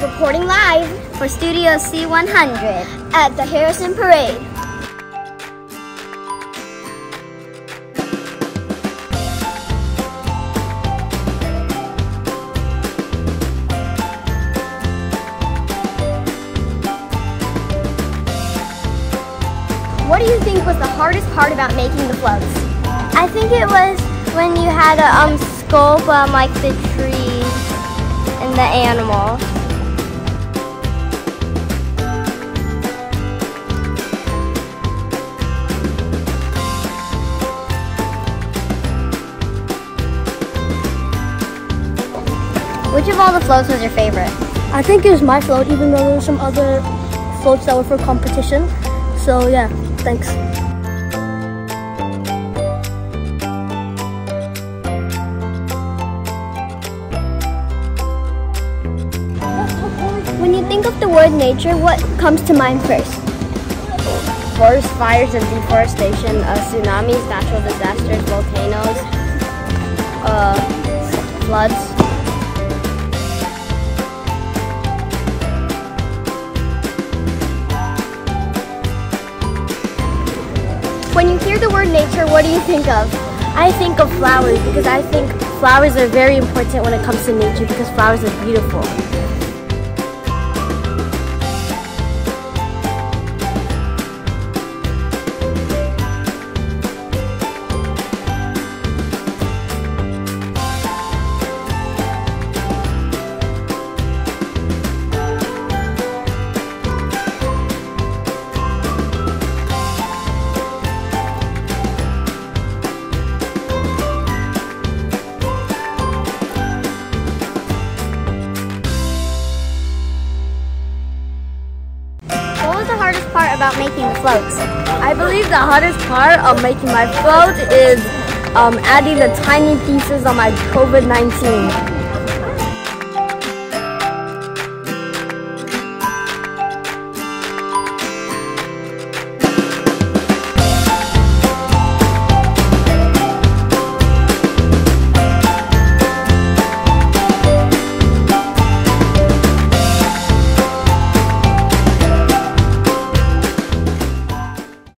reporting live for Studio C100 at the Harrison Parade. What do you think was the hardest part about making the floats? I think it was when you had to sculpt like the trees and the animals. Which of all the floats was your favorite? I think it was my float, even though there were some other floats that were for competition. So yeah, thanks. When you think of the word nature, what comes to mind first? Forest fires and deforestation, tsunamis, natural disasters, volcanoes, floods. When you hear the word nature, what do you think of? I think of flowers because I think flowers are very important when it comes to nature because flowers are beautiful. What was the hardest part about making the floats? I believe the hardest part of making my float is adding the tiny pieces on my COVID-19.